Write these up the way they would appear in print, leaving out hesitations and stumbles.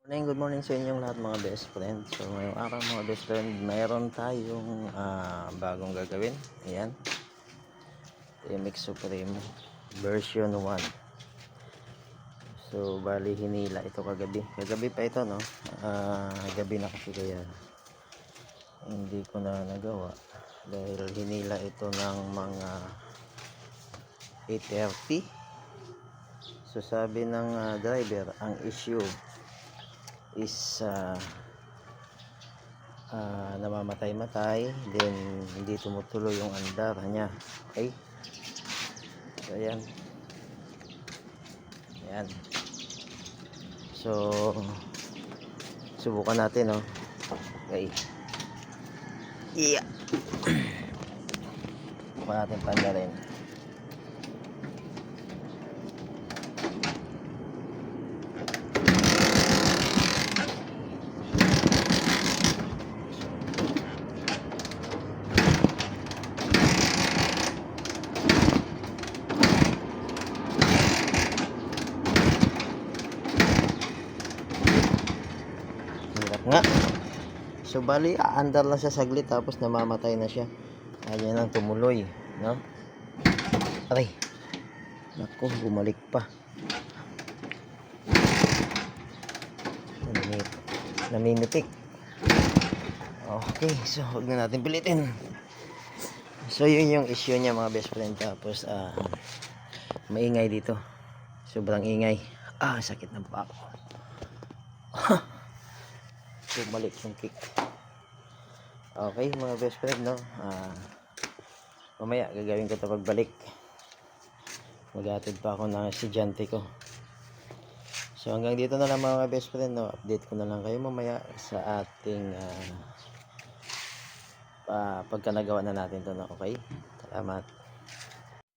Good morning sa inyong lahat mga best friend. So ngayong araw mga best friend, mayroon tayong bagong gagawin. Ayan, TMX Supremo version 1. So bali hinila ito kagabi pa ito, no? Gabi na kasi, kaya hindi ko na nagawa dahil hinila ito ng mga 8:30. So sabi ng driver, ang issue is namamatay-matay, then hindi tumutuloy yung andar niya. Okay, so ayan, so subukan natin, no? Okay, yeah. Subukan natin pandarin. Nga. So bali aandar lang siya saglit, tapos namamatay na siya. Ayan lang tumuloy, no? Aray, naku, bumalik pa. Namimitik. Okay, so huwag na natin pilitin. So yun yung issue niya mga best friend. Tapos maingay dito, sobrang ingay. Sakit ng paa ko. Bumalik yung kick. Okay mga best friend, no? Mamaya gagawin ko ito pagbalik. Maghatid pa ako ng estudyante ko. So hanggang dito na lang mga best friend, no? Update ko na lang kayo mamaya sa ating pagka nagawa na natin ito, no? Okay, salamat.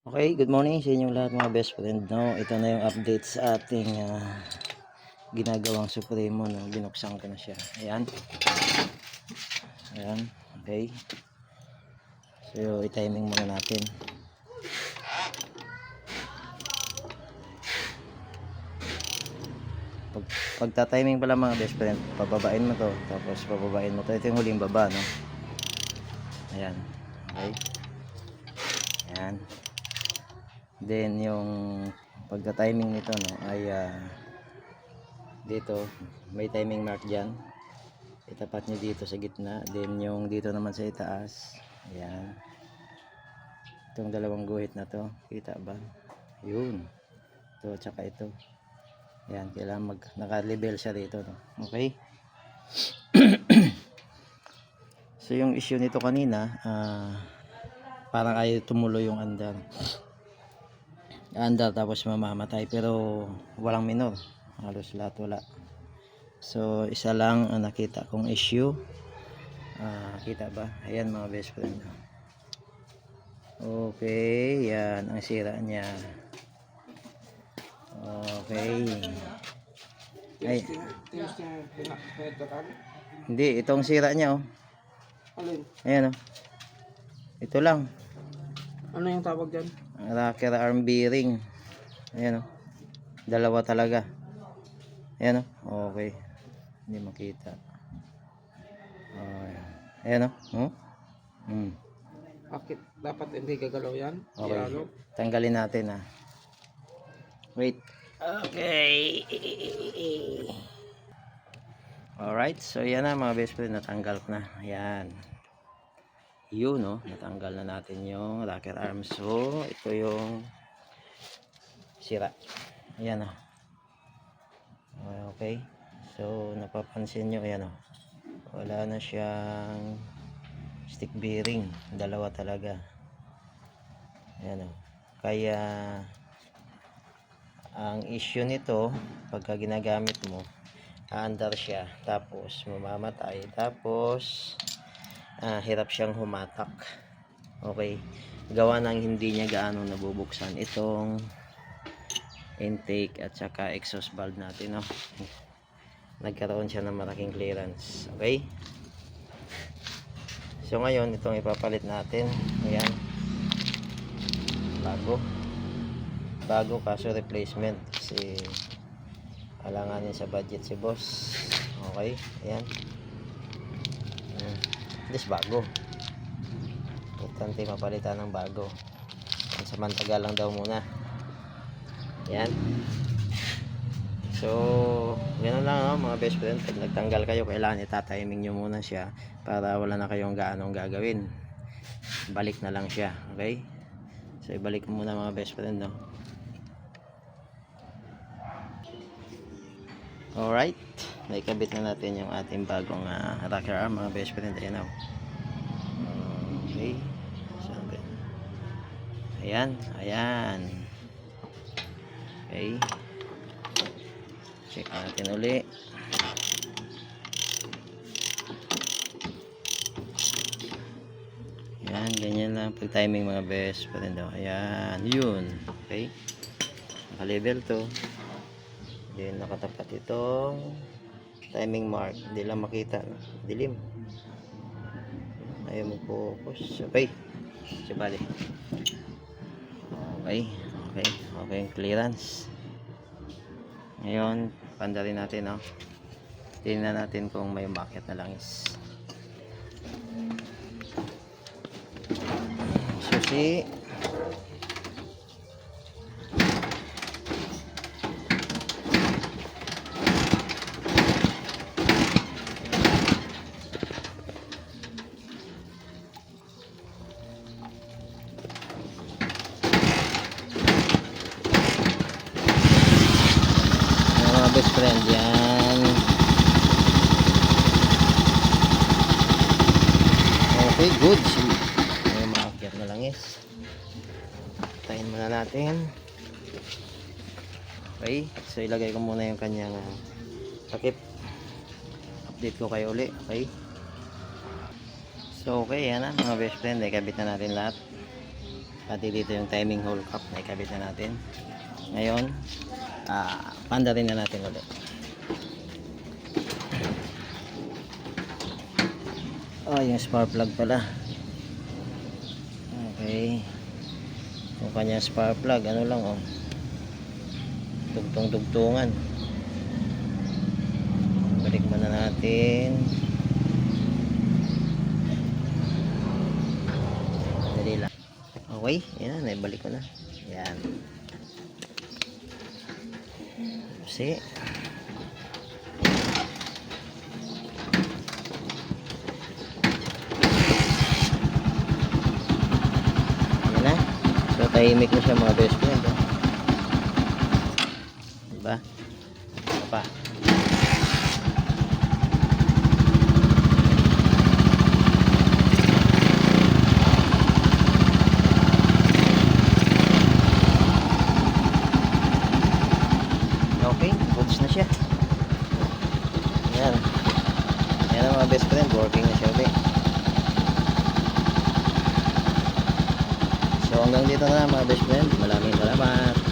Okay, good morning sa inyong lahat mga best friend, no? Ito na yung update sa ating ginagawang Supremo, no? Binuksan ko na siya. Ayan, okay. So i-timing muna natin. Pagta-timing pala mga best friend, pababain mo to, tapos pababain mo to. Ito yung huling baba, no? Ayan, okay. Ayan. Then yung pagta-timing nito, no, ay dito may timing mark dyan, itapat nyo dito sa gitna. Then yung dito naman sa itaas, ayan, itong dalawang guhit na to, kita ba? Yun, ito tsaka ito. Ayan, kailangan naka-level siya dito, no? Okay. So yung issue nito kanina, parang ayaw tumuloy yung andar tapos mamamatay, pero walang minor, halos lahat wala. So isa lang ang nakita kong issue. Kita ba? Ayan mga best friend. Okay, yan ang sira niya. Okay. Ay, hindi, itong sira niya, oh. Ayan, oh. Ito lang. Ano yung tawag dyan? Rocker arm bearing. Ayan, oh. Dalawa talaga. Ayan, oh. Okay, hindi makita. Ayan, oh. Bakit dapat hindi gagalaw yan? Okay, Dialog? tanggalin natin, wait. Okay, alright, so yan na mga best friend, natanggal ko na. Ayan, yun, no? Natanggal na natin yung rocker arm. So ito yung sira. Ayan, okay. So napapansin nyo, ayan, wala na siyang stick bearing, dalawa talaga. Ayan, kaya ang issue nito, pagka ginagamit mo, aandar siya, tapos mamamatay, tapos hirap siyang humatak. Okay, gawa ng hindi niya gaano nabubuksan itong intake at saka exhaust valve natin, no? Nagkaroon siya ng malaking clearance. Okay, so ngayon itong ipapalit natin. Ayan, bago kaso replacement, kasi alanganin sa budget si boss. Okay, ayan. At least bago. Importante mapalitan ng bago. Samantagal lang daw muna. Ayan. So, ganoon lang mga best friend. Pag nagtanggal kayo, kailangan itatiming nyo muna siya para wala na kayong gaanong gagawin. Balik na lang siya. Okay? So, ibalik ko muna mga best friend, no? Alright. Naikabit na natin yung ating bagong rocker arm mga best friend. Ayan, oh. Okay. Sabi. Ayan. Ayan. Okay. Check natin uli. Ayan, ganyan lang pag timing mga best friend. Ayan, yun. Okay. Naka-level to. Then nakatapat itong timing mark. Hindi lang makita. Dilim. Ayaw mag-focus. Okay. Sabali. Okay. Okay. Okay yung clearance. Ngayon, panda rin natin, no? Tingnan natin kung may market na langis. Susi. Mga best friend yan. Okay, good. May maakyat na langis. Tayin muna natin. Okay, so ilagay ko muna yung kanyang takip. Update ko kayo uli. Okay. So okay, yan na mga best friend. Naikabit na natin lahat. Pati dito yung timing hole cap. Naikabit na natin. Ngayon, panda rin na natin ulit. Oh, yung spark plug pala. Okay. Yung kanya spark plug, ano lang, oh. Dugtong-dugtungan. Balik muna natin. Dali lang. Okay, yan, naibalik ko na. Yan. See? Yan na. So, tahimik na siya mga best friend. Oh. Diba? Ano pa? Okay, goods na siya. Yan. Yan ang mga best friend. Working na siya ulit. So hanggang dito na mga best friend. Maraming salamat.